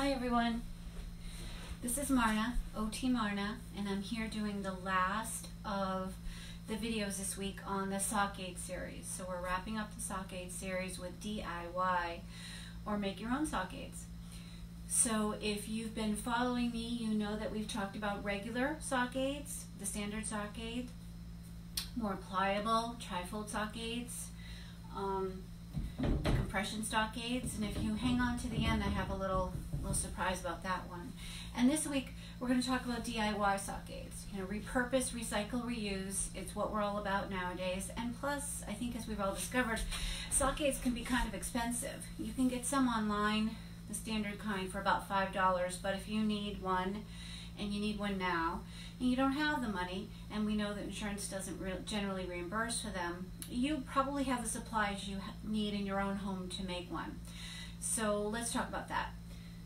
Hi everyone, this is Marna, OTMarna, and I'm here doing the last of the videos this week on the sock aid series. So we're wrapping up the sock aid series with DIY or make your own sock aids. So if you've been following me, you know that we've talked about regular sock aids, the standard sock aid, more pliable trifold sock aids, the compression sock aids, and if you hang on to the end, I have a little surprise about that one. And this week we're going to talk about DIY sock aids. You know, repurpose, recycle, reuse. It's what we're all about nowadays. And plus, I think as we've all discovered, sock aids can be kind of expensive. You can get some online, the standard kind, for about $5, but if you need one, and you need one now, and you don't have the money, and we know that insurance doesn't generally reimburse for them, you probably have the supplies you need in your own home to make one. So let's talk about that.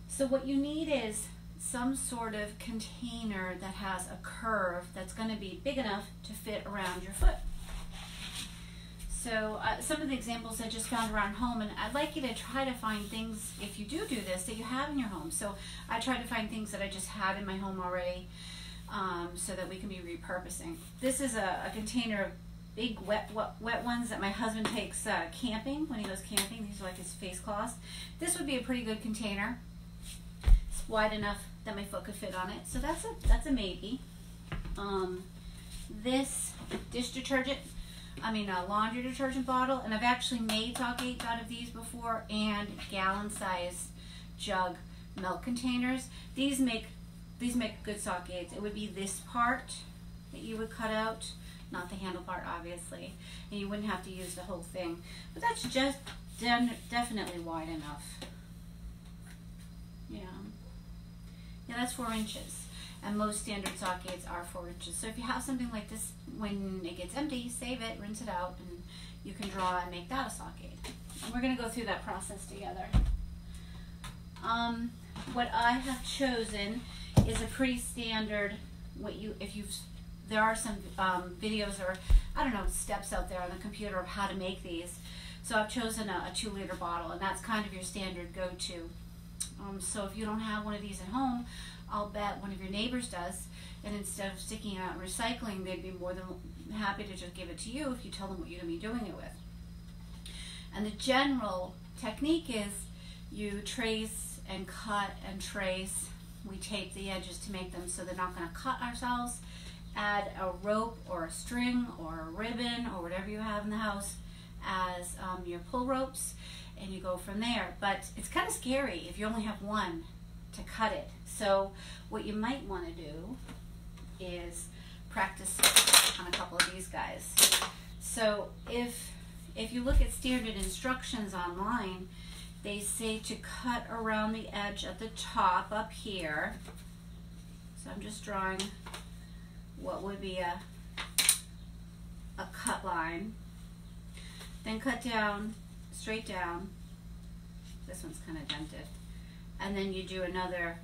So what you need is some sort of container that has a curve that's going to be big enough to fit around your foot. So some of the examples I just found around home, and I'd like you to try to find things, if you do this, that you have in your home. So I tried to find things that I just had in my home already, so that we can be repurposing. This is a container of big wet ones that my husband takes camping, when he goes camping. These are like his face cloths. This would be a pretty good container. It's wide enough that my foot could fit on it. So that's a maybe. This dish detergent, a laundry detergent bottle, and I've actually made sock aids out of these before, and gallon-sized jug milk containers. These make good sock aids. It would be this part that you would cut out, not the handle part, obviously, and you wouldn't have to use the whole thing. But that's just definitely wide enough. Yeah, that's 4 inches. And most standard sock aids are 4 inches. So if you have something like this, when it gets empty, save it, rinse it out, and you can draw and make that a sock aid. And we're going to go through that process together. What I have chosen is a pretty standard, there are some videos or, steps out there on the computer of how to make these. So I've chosen a 2-liter bottle, and that's kind of your standard go-to. So if you don't have one of these at home, I'll bet one of your neighbors does, and instead of sticking it out and recycling, they'd be more than happy to just give it to you if you tell them what you're going to be doing it with. And the general technique is you trace and cut and trace. We tape the edges to make them so they're not going to cut ourselves. Add a rope or a string or a ribbon or whatever you have in the house as your pull ropes, and you go from there. But it's kind of scary if you only have one to cut it. So what you might want to do is practice on a couple of these guys. So if you look at standard instructions online, they say to cut around the edge at the top up here. So I'm just drawing what would be a cut line. Then cut down, straight down. This one's kind of dented. And then you do another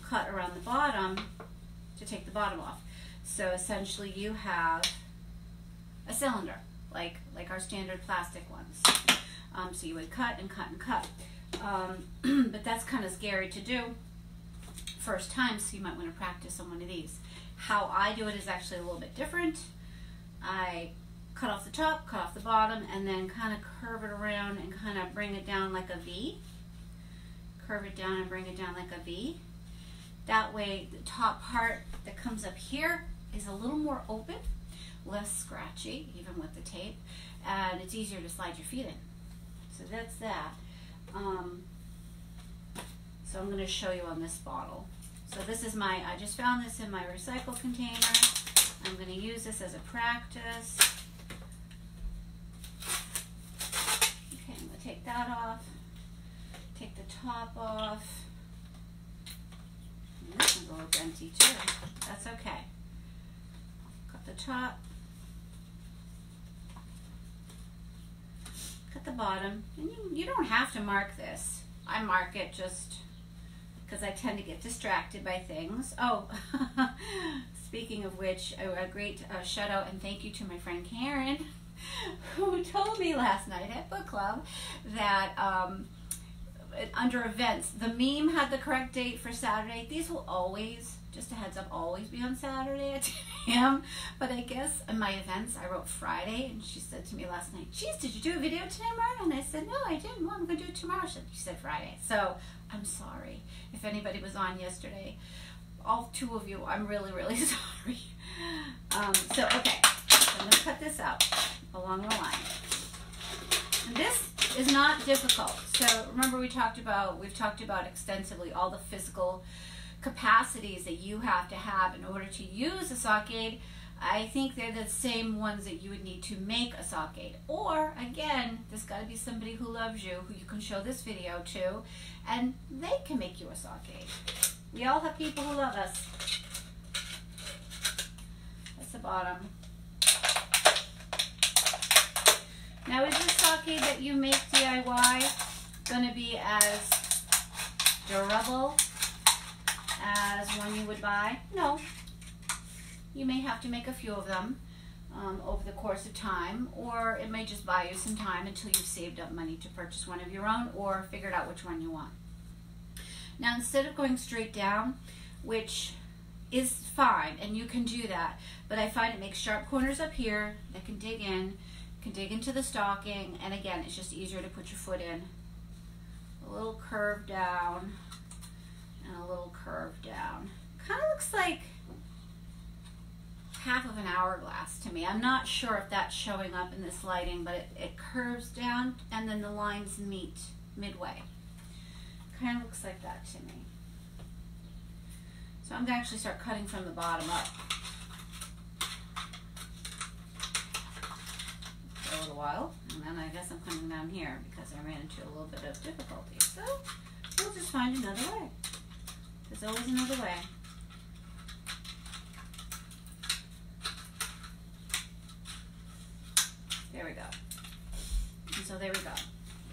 cut around the bottom to take the bottom off. So essentially you have a cylinder, like our standard plastic ones. So you would cut and cut and cut. But that's kind of scary to do first time, so you might want to practice on one of these. How I do it is actually a little bit different. I cut off the top, cut off the bottom, and then kind of curve it around and kind of bring it down like a V. Curve it down and bring it down like a V. That way the top part that comes up here is a little more open, less scratchy, even with the tape, and it's easier to slide your feet in. So that's that. So I'm going to show you on this bottle. So this is I just found this in my recycle container. I'm going to use this as a practice. Okay, I'm going to take that off. Take the top off. And this one's a little denty too. That's okay. Cut the top. Cut the bottom. And you don't have to mark this. I mark it just because I tend to get distracted by things. Oh, speaking of which, a great shout out and thank you to my friend Karen, who told me last night at book club that under events, the meme had the correct date for Saturday. These will always, just a heads up, always be on Saturday at 10 a.m. But I guess in my events, I wrote Friday, and she said to me last night, "Geez, did you do a video today, Marna?" And I said, "No, I didn't. Well, I'm going to do it tomorrow." She said Friday. So I'm sorry if anybody was on yesterday. All 2 of you, I'm really, really sorry. So, okay, so I'm going to cut this out along the line. And this is not difficult. So remember we've talked about extensively all the physical capacities that you have to have in order to use a sock aid. I think they're the same ones that you would need to make a sock aid. Or, again, there's got to be somebody who loves you, who you can show this video to, and they can make you a sock aid. We all have people who love us. That's the bottom. Now, is this sock aid that you make DIY going to be as durable as one you would buy? No. You may have to make a few of them over the course of time, or it may just buy you some time until you've saved up money to purchase one of your own or figured out which one you want. Now, instead of going straight down, which is fine, and you can do that, but I find it makes sharp corners up here that can dig into the stocking, and again, it's just easier to put your foot in. A little curve down, and a little curve down. Kind of looks like half of an hourglass to me. I'm not sure if that's showing up in this lighting, but it curves down, and then the lines meet midway. Kind of looks like that to me. So I'm going to actually start cutting from the bottom up for a little while, and then I guess I'm coming down here because I ran into a little bit of difficulty. So we'll just find another way. There's always another way. There we go. And so there we go.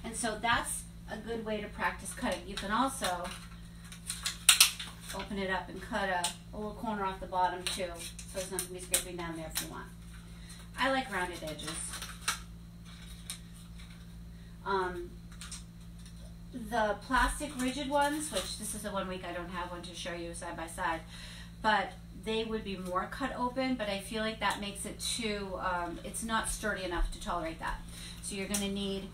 And so that's a good way to practice cutting. You can also open it up and cut a little corner off the bottom too, so it's not going to be scraping down there if you want. I like rounded edges. The plastic rigid ones, which this is the 1 week I don't have one to show you side by side, but they would be more cut open, but I feel like that makes it too, it's not sturdy enough to tolerate that. So you're gonna need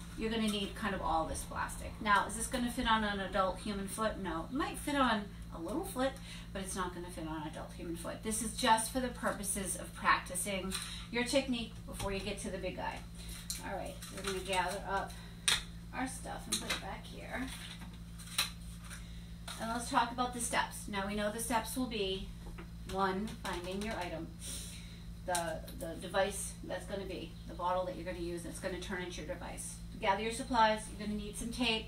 kind of all this plastic. Now, is this gonna fit on an adult human foot? No, it might fit on a little foot, but it's not gonna fit on an adult human foot. This is just for the purposes of practicing your technique before you get to the big guy. All right, we're gonna gather up our stuff and put it back here. And let's talk about the steps. Now we know the steps will be 1, finding your item, the device that's going to be, the bottle that you're going to use that's going to turn into your device. To gather your supplies, you're going to need some tape,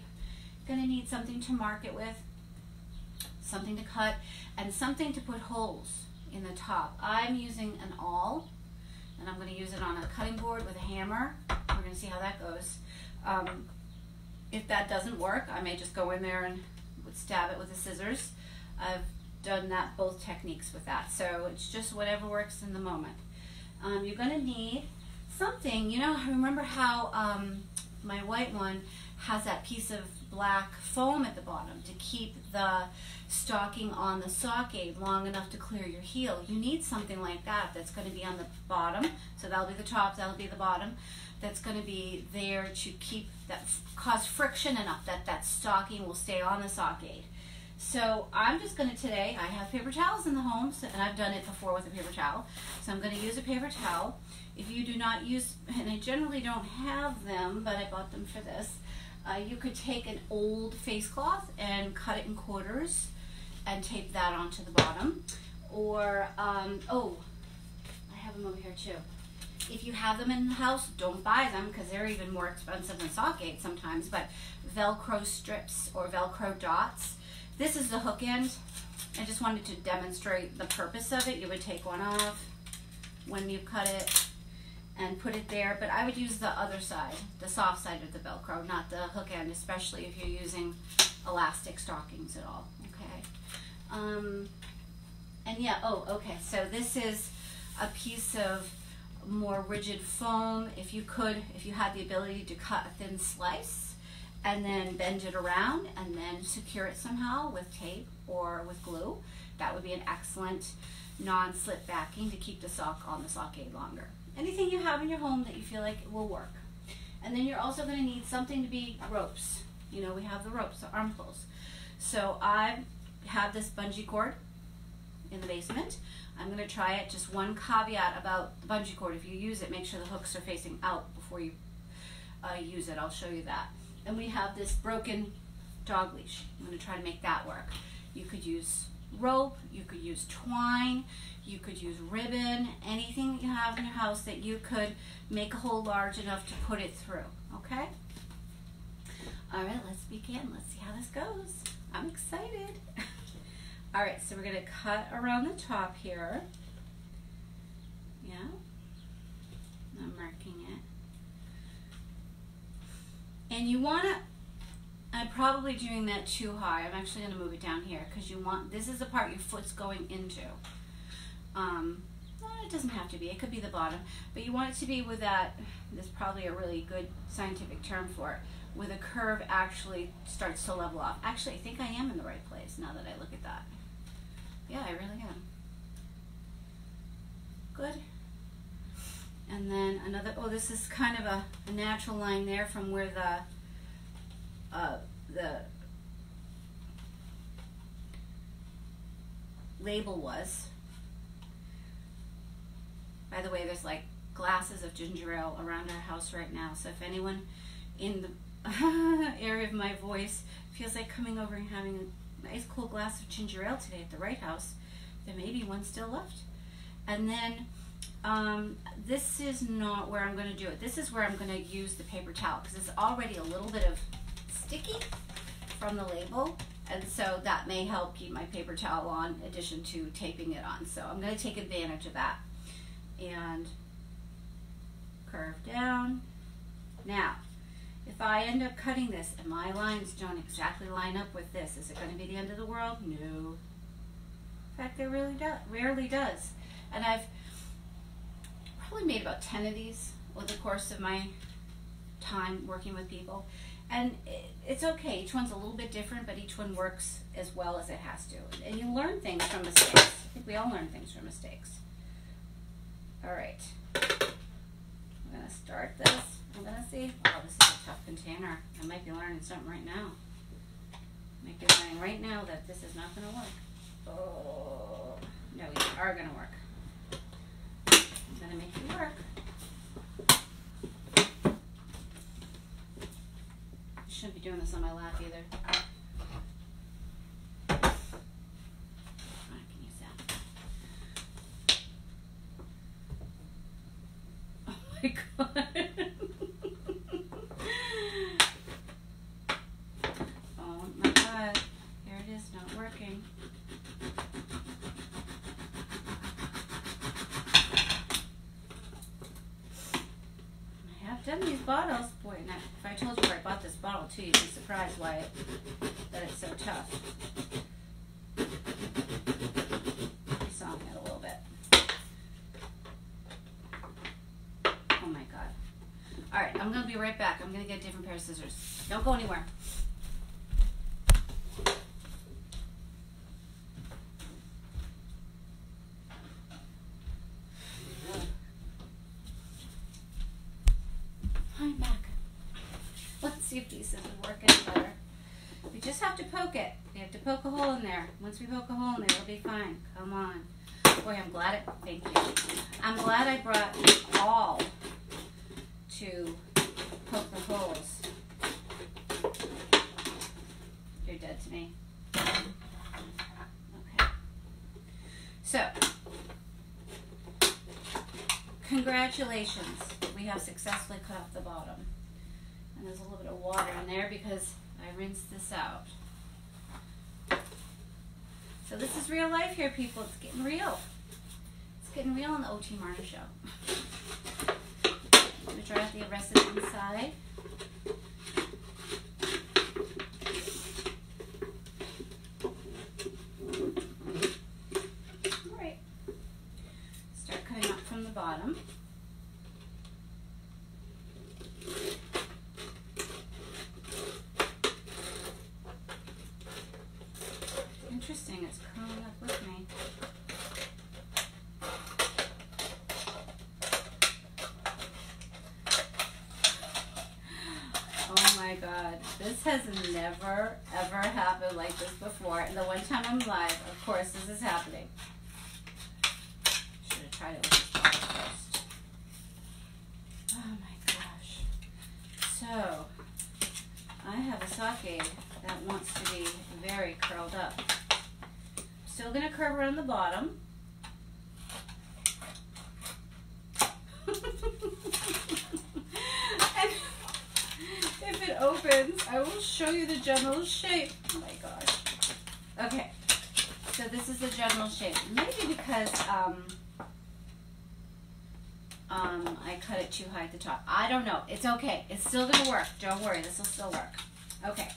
you're going to need something to mark it with, something to cut, and something to put holes in the top. I'm using an awl, and I'm going to use it on a cutting board with a hammer. We're going to see how that goes. If that doesn't work, I may just go in there and stab it with the scissors. I've done that, both techniques with that, so it's just whatever works in the moment. You're going to need something, you know, remember how my white one has that piece of black foam at the bottom to keep the stocking on the sock aid long enough to clear your heel. You need something like that that's going to be on the bottom, so that'll be the top, that'll be the bottom, that's going to be there to keep that, cause friction enough that that stocking will stay on the sock aid. So I'm just going to today, I have paper towels in the home, so, and I've done it before with a paper towel, so I'm going to use a paper towel. If you do not use, and I generally don't have them, but I bought them for this, you could take an old face cloth and cut it in quarters and tape that onto the bottom. Or, oh, I have them over here too. If you have them in the house, don't buy them because they're even more expensive than sock aid sometimes, but Velcro strips or Velcro dots. This is the hook end. I just wanted to demonstrate the purpose of it. You would take one off when you cut it and put it there, but I would use the other side, the soft side of the Velcro, not the hook end, especially if you're using elastic stockings at all, okay? And yeah, oh, okay, so this is a piece of more rigid foam. If you had the ability to cut a thin slice and then bend it around and then secure it somehow with tape or with glue. That would be an excellent non-slip backing to keep the sock on the sock aid longer. Anything you have in your home that you feel like will work. And then you're also going to need something to be ropes. You know, we have the ropes, the arm pulls. So I have this bungee cord in the basement. I'm going to try it. Just one caveat about the bungee cord: if you use it, make sure the hooks are facing out before you use it. I'll show you that. And we have this broken dog leash. I'm going to try to make that work. You could use rope, you could use twine, you could use ribbon, anything that you have in your house that you could make a hole large enough to put it through, okay? All right, let's begin. Let's see how this goes. I'm excited. All right, so we're going to cut around the top here. Yeah, I'm marking it. And you want to, I'm probably doing that too high. I'm actually going to move it down here because you want, this is the part your foot's going into. Well, it doesn't have to be, it could be the bottom, but you want it to be with that, there's probably a really good scientific term for it, where the curve actually starts to level off. Actually, I think I am in the right place now that I look at that. Yeah, I really am. Good. And then another, oh, this is kind of a natural line there from where the label was. By the way, there's like glasses of ginger ale around our house right now, so if anyone in the area of my voice feels like coming over and having a nice cool glass of ginger ale today at the Right House, there may be one still left. And then this is not where I'm going to do it. This is where I'm going to use the paper towel because it's already a little bit of sticky from the label, and so that may help keep my paper towel on in addition to taping it on. So I'm going to take advantage of that and curve down. Now, if I end up cutting this and my lines don't exactly line up with this, is it going to be the end of the world? No. In fact, it rarely does. And I've probably made about 10 of these over the course of my time working with people. And it's okay, each one's a little bit different, but each one works as well as it has to. And you learn things from mistakes. I think we all learn things from mistakes. All right, I'm gonna start this. I'm gonna see, oh, this is a tough container. I might be learning something right now. I might be learning right now that this is not gonna work. Oh, no, you are gonna work. I'm gonna make you work. Shouldn't be doing this on my lap either. I can use that. Oh my god. Oh my god. Here it is, not working. I have done these bottles. Boy, now, if I told you where I bought this bottle too, you'd be surprised why that it's so tough. You saw me a little bit. Oh my god. Alright, I'm going to be right back. I'm going to get a different pair of scissors. Don't go anywhere. I'm back. Let's see if these scissors work any better. We just have to poke it. We have to poke a hole in there. Once we poke a hole in there, it'll be fine. Come on. Boy, I'm glad it, thank you. I'm glad I brought all to poke the holes. You're dead to me. Okay. So, congratulations. We have successfully cut off the bottom. And there's a little bit of water in there because I rinsed this out. So this is real life here, people. It's getting real. It's getting real on the OTMarna show. I'm going to dry out the rest of the inside. Alright. Start cutting up from the bottom. my God. This has never, ever happened like this before. And the one time I'm live, of course, this is happening. Should have tried it with this bottle first. Oh my gosh. So, I have a sake that wants to be very curled up. Still going to curve around the bottom. And if it opens, I will show you the general shape. Oh my gosh. Okay, so this is the general shape. Maybe because I cut it too high at the top. I don't know. It's okay. It's still going to work. Don't worry. This will still work. Okay.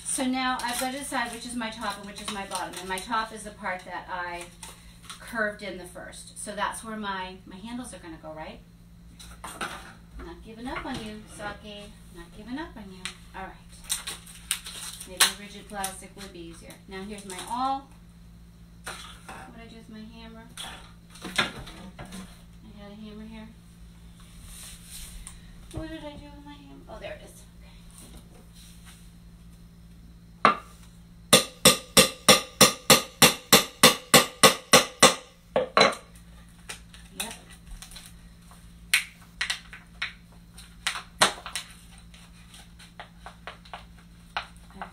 So now I've got to decide which is my top and which is my bottom. And my top is the part that I curved in the first. So that's where my handles are going to go, right? I'm not giving up on you, sake. Not giving up on you. All right. Maybe rigid plastic would be easier. Now here's my awl. What did I do with my hammer? I had a hammer here. What did I do with my hammer? Oh, there it is.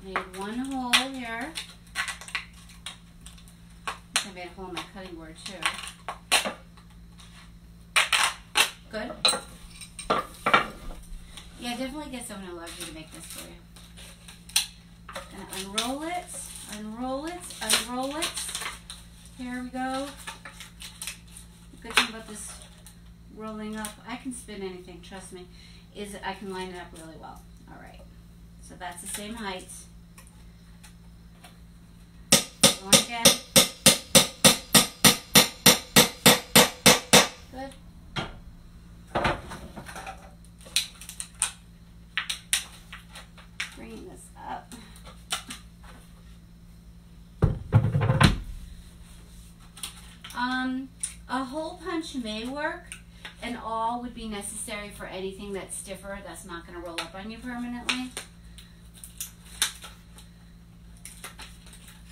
Made one hole here. I made a hole in my cutting board too. Good. Yeah, definitely get someone who loves you to make this for you. And unroll it, unroll it, unroll it. Here we go. The good thing about this rolling up, I can spin anything, trust me, is I can line it up really well. All right. So that's the same height. Going again. Good. Bringing this up. A hole punch may work. An awl would be necessary for anything that's stiffer, that's not going to roll up on you permanently.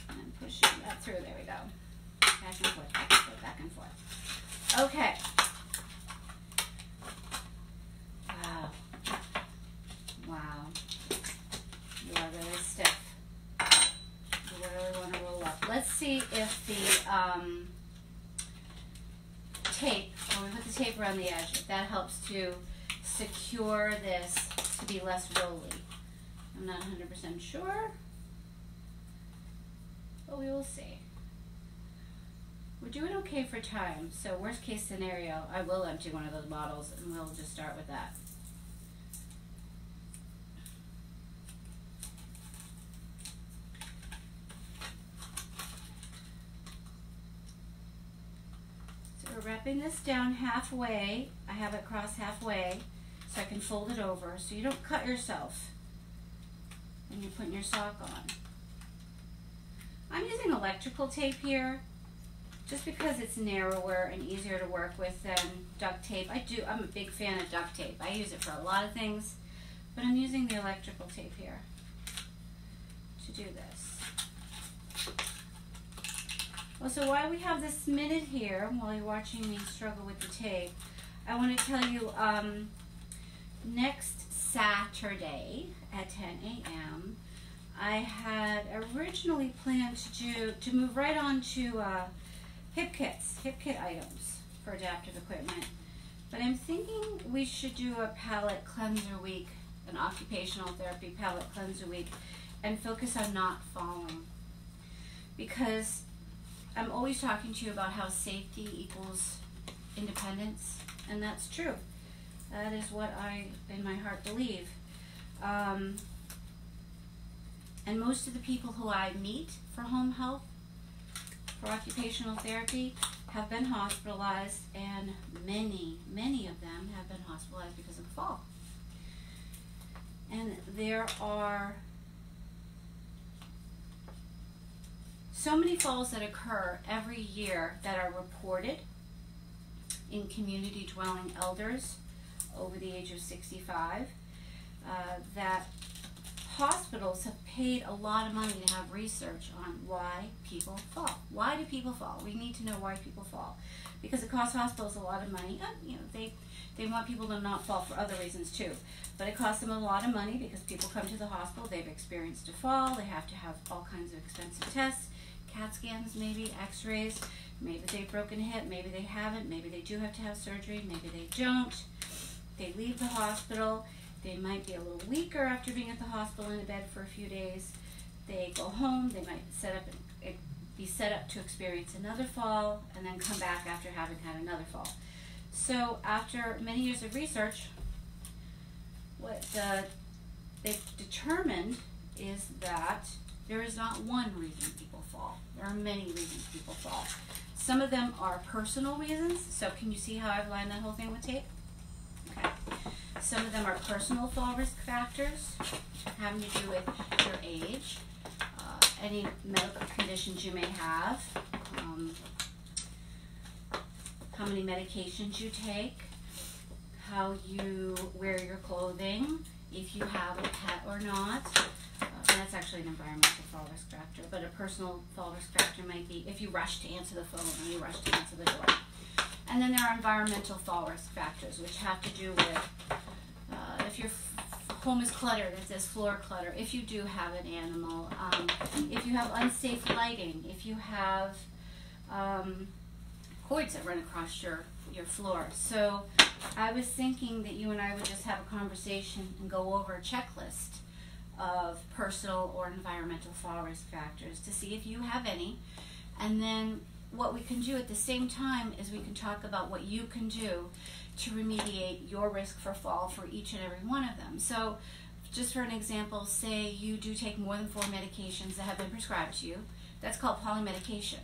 And pushing that through. There we go. Back and forth, back and forth, back and forth. Okay. Wow. Wow. You are really stiff. You really want to roll up. Let's see if the tape, when we put the tape around the edge, if that helps to secure this to be less rolly. I'm not 100% sure, but we will see. We're doing okay for time, so worst case scenario, I will empty one of those bottles and we'll just start with that. We're wrapping this down halfway. I have it crossed halfway so I can fold it over so you don't cut yourself when you're putting your sock on. I'm using electrical tape here just because it's narrower and easier to work with than duct tape. I'm a big fan of duct tape. I use it for a lot of things, but I'm using the electrical tape here to do this. Well, so while we have this minute here, while you're watching me struggle with the tape, I want to tell you next Saturday at 10 a.m. I had originally planned to move right on to hip kit items for adaptive equipment. But I'm thinking we should do a palate cleanser week, an occupational therapy palate cleanser week, and focus on not falling. Because I'm always talking to you about how safety equals independence, and that's true. That is what I, in my heart, believe. And most of the people who I meet for home health, for occupational therapy, have been hospitalized, and many of them have been hospitalized because of the fall. And there are so many falls that occur every year that are reported in community dwelling elders over the age of 65 that paid a lot of money to have research on why people fall. Why do people fall? We need to know why people fall, because it costs hospitals a lot of money. You know, they want people to not fall for other reasons too, but it costs them a lot of money because people come to the hospital, they've experienced a fall, they have to have all kinds of expensive tests, CAT scans maybe, x-rays, maybe they've broken a hip, maybe they haven't, maybe they do have to have surgery, maybe they don't. They leave the hospital, they might be a little weaker after being at the hospital in a bed for a few days. They go home, they might be set up to experience another fall, and then come back after having had another fall. So after many years of research, what they've determined is that there is not one reason people fall. There are many reasons people fall. Some of them are personal reasons. So can you see how I've lined that whole thing with tape? Okay. Some of them are personal fall risk factors, having to do with your age, any medical conditions you may have, how many medications you take, how you wear your clothing, if you have a pet or not. And that's actually an environmental fall risk factor, but a personal fall risk factor might be if you rush to answer the phone or you rush to answer the door. And then there are environmental fall risk factors, which have to do with if your home is cluttered, if there's floor clutter, if you do have an animal, if you have unsafe lighting, if you have cords that run across your floor. So I was thinking that you and I would just have a conversation and go over a checklist of personal or environmental fall risk factors to see if you have any. And then what we can do at the same time is we can talk about what you can do to remediate your risk for fall for each and every one of them. So just for an example, say you do take more than 4 medications that have been prescribed to you. That's called polymedication.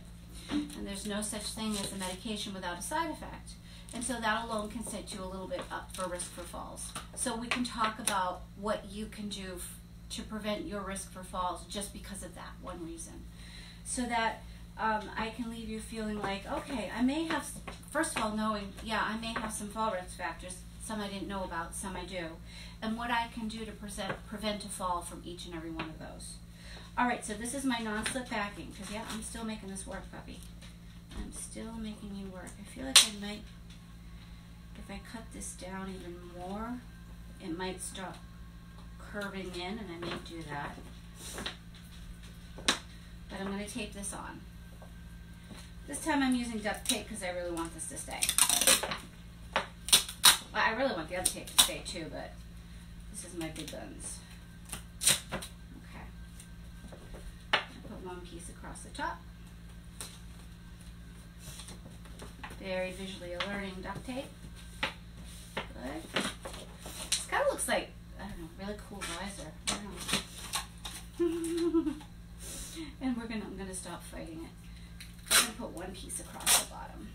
And there's no such thing as a medication without a side effect. And so that alone can set you a little bit up for risk for falls. So we can talk about what you can do to prevent your risk for falls just because of that one reason. So that I can leave you feeling like, okay, I may have, first of all, knowing, yeah, I may have some fall risk factors, some I didn't know about, some I do, and what I can do to prevent a fall from each and every one of those. All right, so this is my non-slip backing, because yeah, I'm still making this work, puppy. I'm still making you work. I feel like I might, if I cut this down even more, it might start curving in, and I may do that. But I'm going to tape this on. This time I'm using duct tape because I really want this to stay. Well, I really want the other tape to stay too, but this is my big guns. Okay. I put one piece across the top. Very visually alerting duct tape. Good. This kind of looks like, I don't know, really cool visor. I don't know. And I'm gonna stop fighting it. I'm gonna put one piece across the bottom.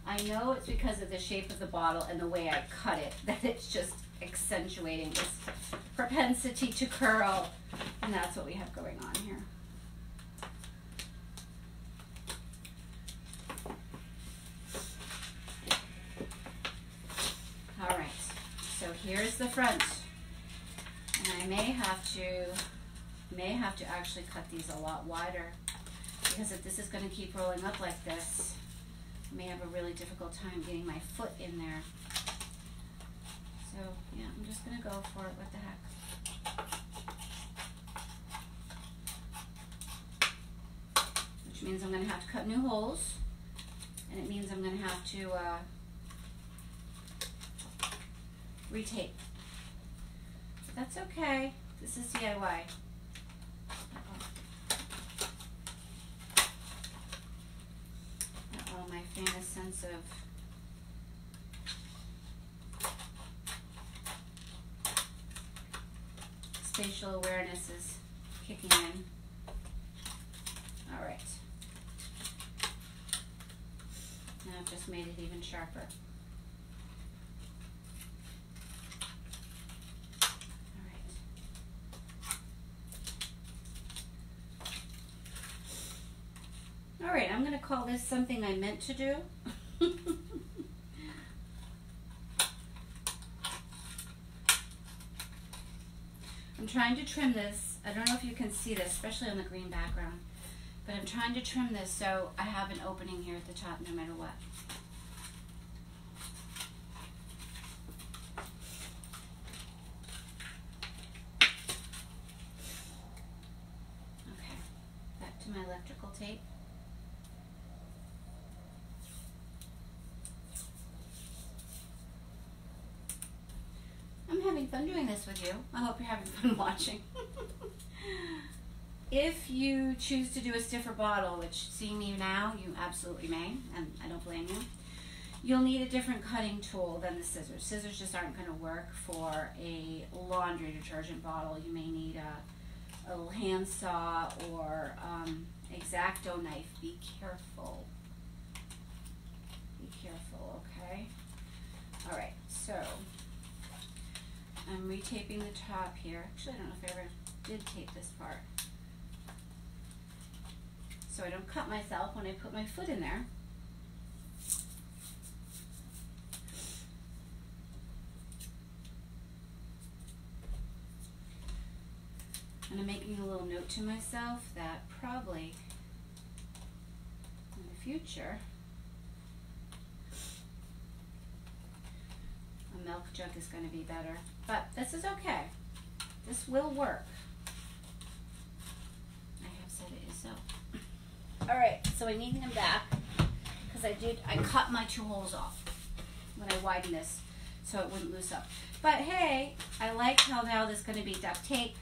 I know it's because of the shape of the bottle and the way I cut it that it's just accentuating this propensity to curl, and that's what we have going on here. All right, so here's the front. And I may have to actually cut these a lot wider, because if this is going to keep rolling up like this, I may have a really difficult time getting my foot in there. So yeah, I'm just going to go for it. What the heck? Which means I'm going to have to cut new holes, and it means I'm going to have to retape. That's okay. This is DIY. Uh-oh, my famous sense of spatial awareness is kicking in. All right. Now I've just made it even sharper. All right, I'm going to call this something I meant to do. I'm trying to trim this. I don't know if you can see this, especially on the green background, but I'm trying to trim this so I have an opening here at the top no matter what. Okay, back to my electrical tape. I'm having fun doing this with you. I hope you're having fun watching. If you choose to do a stiffer bottle, which seeing me now, you absolutely may, and I don't blame you, you'll need a different cutting tool than the scissors. Scissors just aren't going to work for a laundry detergent bottle. You may need a little hand saw or X-Acto knife. Be careful. Be careful, okay? All right, so I'm retaping the top here. Actually, I don't know if I ever did tape this part. So I don't cut myself when I put my foot in there. And I'm making a little note to myself that probably in the future a milk jug is going to be better. But this is okay. This will work. I have said it is so. Alright, so I need them back because I cut my 2 holes off when I widened this so it wouldn't loose up. But hey, I like how now there's going to be duct tape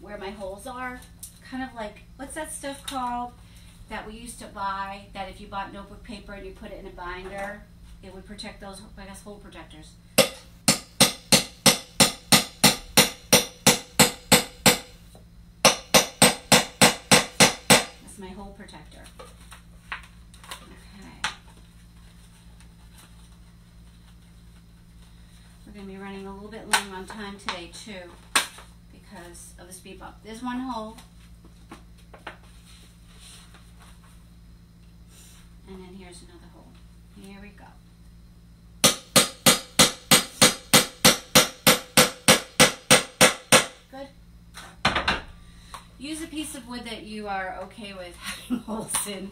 where my holes are. Kind of like, what's that stuff called that we used to buy, that if you bought notebook paper and you put it in a binder, it would protect those, I guess, hole protectors. That's my hole protector. Okay. We're going to be running a little bit long on time today too because of the speed bump. There's one hole. And then here's another hole. Here we go. Good. Use a piece of wood that you are okay with having holes in.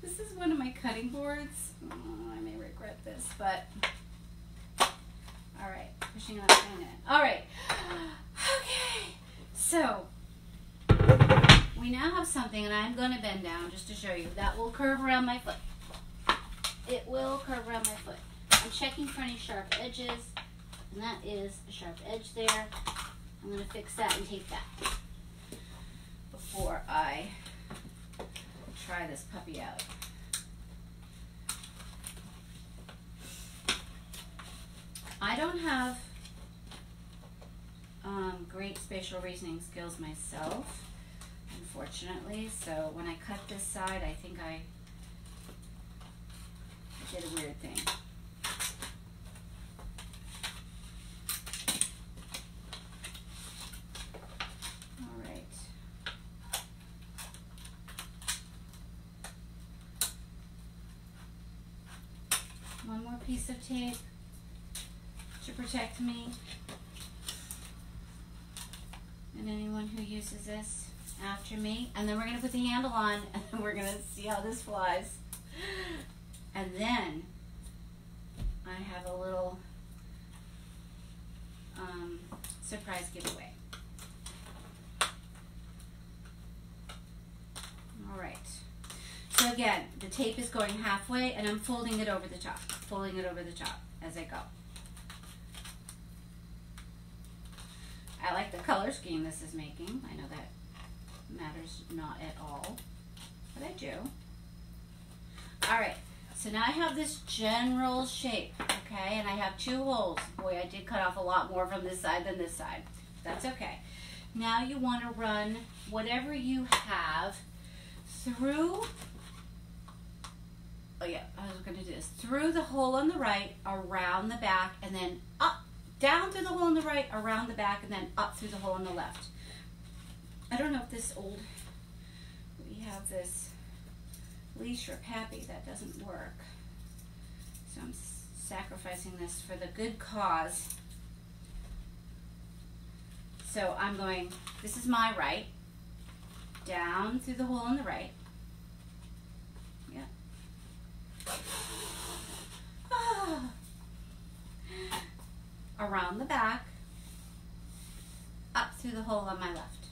This is one of my cutting boards. Oh, I may regret this, but all right, pushing on a minute. All right, okay, so we now have something, and I'm going to bend down just to show you, that will curve around my foot. It will curve around my foot. I'm checking for any sharp edges, and that is a sharp edge there. I'm going to fix that and tape that before I try this puppy out. I don't have great spatial reasoning skills myself, unfortunately, so when I cut this side, I think I did a weird thing. All right. One more piece of tape to protect me and anyone who uses this after me. And then we're going to put the handle on and then we're going to see how this flies. And then I have a little surprise giveaway. All right. So again, the tape is going halfway and I'm folding it over the top as I go. I like the color scheme this is making. I know that matters not at all, but I do. All right, so now I have this general shape, okay, and I have 2 holes. Boy, I did cut off a lot more from this side than this side. That's okay. Now you want to run whatever you have through, oh yeah, I was going to do this, through the hole on the right, around the back, and then up, down through the hole on the right, around the back, and then up through the hole on the left. I don't know if this old, we have this leash or pappy that doesn't work. So I'm sacrificing this for the good cause. So I'm going, this is my right, down through the hole in the right. Yeah. Ah. Around the back, up through the hole on my left.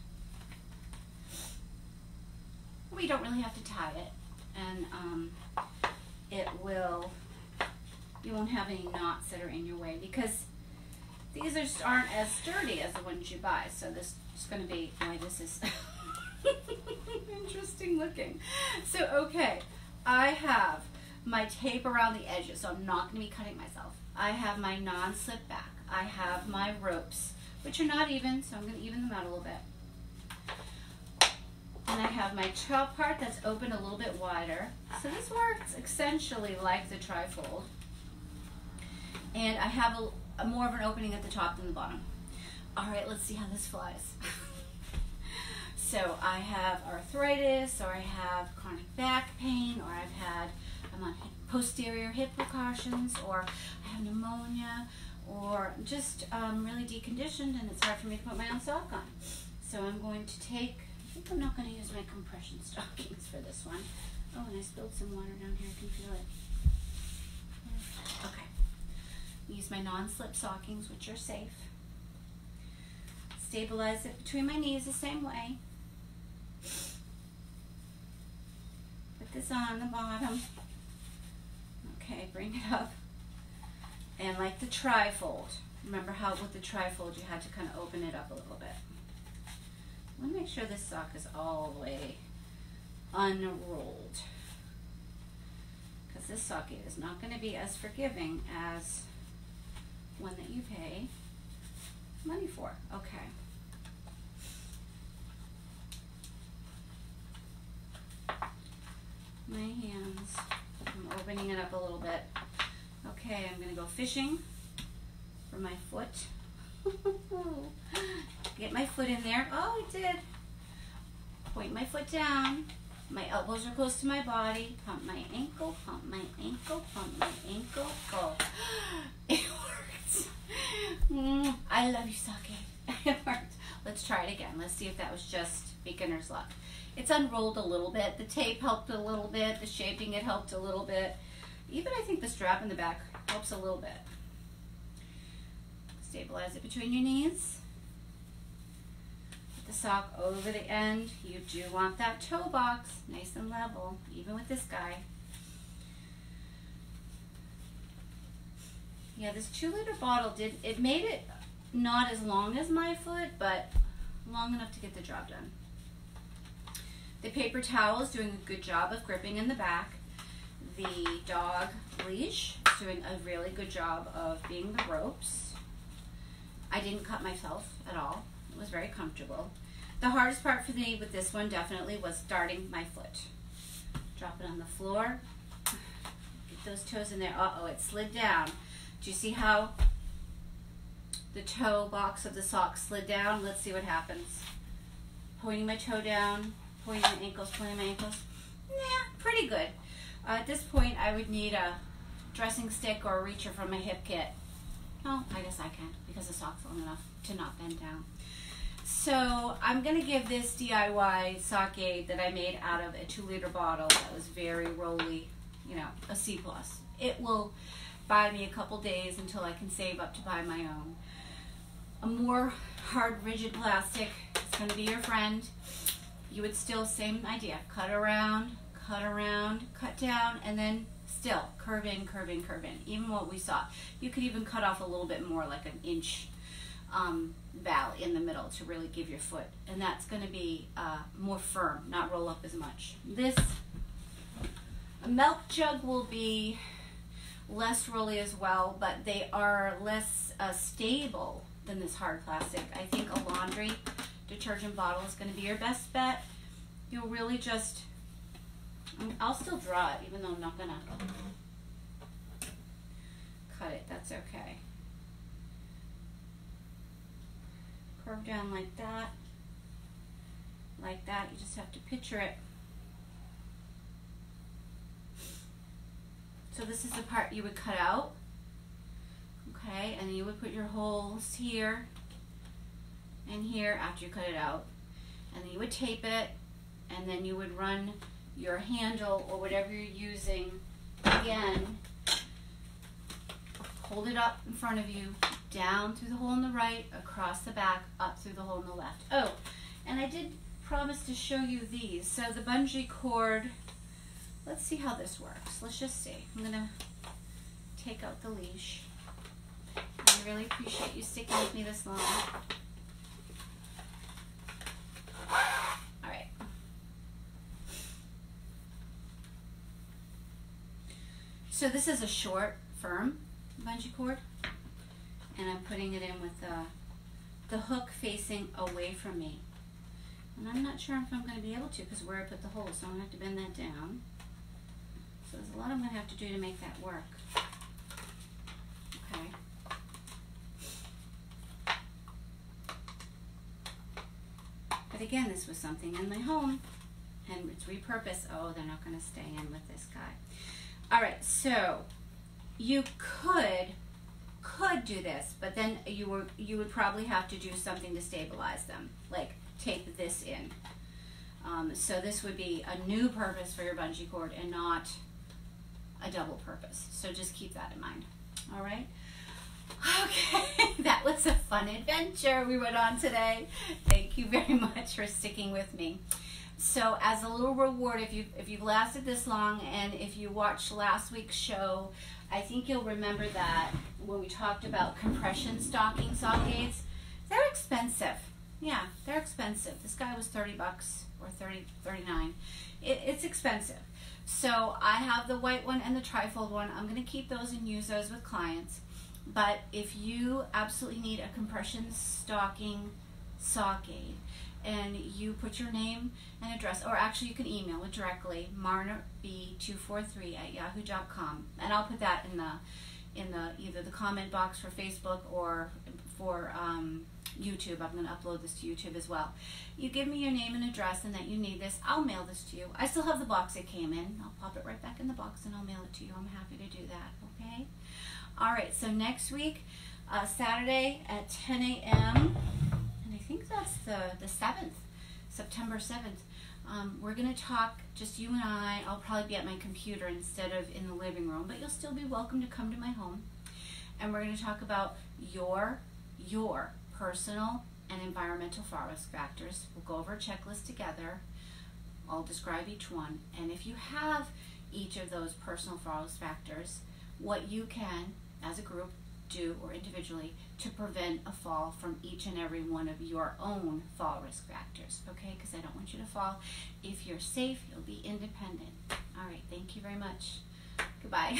We don't really have to tie it, and it will, you won't have any knots that are in your way, because these aren't as sturdy as the ones you buy. So this is going to be, boy, this is interesting looking. So, okay, I have my tape around the edges, so I'm not going to be cutting myself. I have my non-slip back. I have my ropes, which are not even, so I'm going to even them out a little bit. And I have my top part that's open a little bit wider. So this works essentially like the trifold. And I have a more of an opening at the top than the bottom. All right, let's see how this flies. So I have arthritis, or I have chronic back pain, or I'm on posterior hip precautions, or I have pneumonia, or just really deconditioned, and it's hard for me to put my own sock on. So I'm going to take, I think I'm not going to use my compression stockings for this one. Oh, and I spilled some water down here, I can feel it. Okay. Use my non-slip stockings, which are safe. Stabilize it between my knees the same way. Put this on the bottom. Okay, bring it up. And like the trifold, remember how with the trifold you had to kind of open it up a little bit. I want to make sure this sock is all the way unrolled, because this sock is not going to be as forgiving as one that you pay money for. Okay. My hands, I'm opening it up a little bit. Okay, I'm going to go fishing for my foot. Get my foot in there. Oh, I did. Point my foot down. My elbows are close to my body. Pump my ankle, pump my ankle, pump my ankle. Oh, it worked. I love you, Sake. It worked. Let's try it again. Let's see if that was just beginner's luck. It's unrolled a little bit. The tape helped a little bit. The shaping, it helped a little bit. Even I think the strap in the back helps a little bit. Stabilize it between your knees. Put the sock over the end. You do want that toe box nice and level, even with this guy. Yeah, this 2-liter bottle it made it not as long as my foot, but long enough to get the job done. The paper towel is doing a good job of gripping in the back. The dog leash is doing a really good job of being the ropes. I didn't cut myself at all. It was very comfortable. The hardest part for me with this one definitely was starting my foot. Drop it on the floor. Get those toes in there. Uh-oh, it slid down. Do you see how the toe box of the sock slid down? Let's see what happens. Pointing my toe down, pointing my ankles, pointing my ankles. Nah, pretty good. At this point, I would need a dressing stick or a reacher from my hip kit. Oh, I guess I can, because the sock's long enough to not bend down. So I'm going to give this DIY sock aid that I made out of a 2-liter bottle that was very rolly, you know, a C+. It will buy me a couple days until I can save up to buy my own. A more hard, rigid plastic is going to be your friend. You would still, same idea, cut around, cut down, and then still curve in, curve in, curve in. Even what we saw. You could even cut off a little bit more, like an inch valley in the middle to really give your foot. And that's going to be more firm, not roll up as much. This milk jug will be less rolly as well, but they are less stable than this hard plastic. I think a laundry detergent bottle is going to be your best bet. You'll really just, I'll still draw it even though I'm not going to cut it. That's okay. Curve down like that. Like that. You just have to picture it. So this is the part you would cut out. Okay, and you would put your holes here and here after you cut it out, and then you would tape it, and then you would run your handle or whatever you're using again, hold it up in front of you, down through the hole in the right, across the back, up through the hole in the left. Oh, and I did promise to show you these. So the bungee cord, let's see how this works. Let's just see. I'm gonna take out the leash. I really appreciate you sticking with me this long. All right. So this is a short, firm bungee cord, and I'm putting it in with the hook facing away from me. And I'm not sure if I'm going to be able to because where I put the hole, so I'm going to have to bend that down. So there's a lot I'm going to have to do to make that work. Okay. But again, this was something in my home, and it's repurposed. Oh, they're not going to stay in with this guy. All right, so you could do this, but then you would probably have to do something to stabilize them, like tape this in. So this would be a new purpose for your bungee cord and not a double purpose. So just keep that in mind. All right. Okay, that was a fun adventure we went on today. Thank you very much for sticking with me. So as a little reward, if you've lasted this long, and if you watched last week's show, I think you'll remember that when we talked about compression stocking saw gates, they're expensive. Yeah, they're expensive. This guy was 30 bucks or 39. It's expensive. So I have the white one and the trifold one. I'm going to keep those and use those with clients. But if you absolutely need a compression stocking saw gate, and you put your name and address, or actually you can email it directly, marnab243@yahoo.com, and I'll put that in the either the comment box for Facebook or for YouTube. I'm going to upload this to YouTube as well. You give me your name and address and that you need this. I'll mail this to you. I still have the box it came in. I'll pop it right back in the box and I'll mail it to you. I'm happy to do that. Okay. All right. So next week, Saturday at 10 a.m. I think that's the 7th, September 7th. We're going to talk, just you and I. I'll probably be at my computer instead of in the living room, but you'll still be welcome to come to my home. And we're going to talk about your personal and environmental fall risk factors. We'll go over a checklist together. I'll describe each one. And if you have each of those personal fall risk factors, what you can, as a group, do or individually to prevent a fall from each and every one of your own fall risk factors, okay? Because I don't want you to fall. If you're safe, you'll be independent. All right, thank you very much. Goodbye.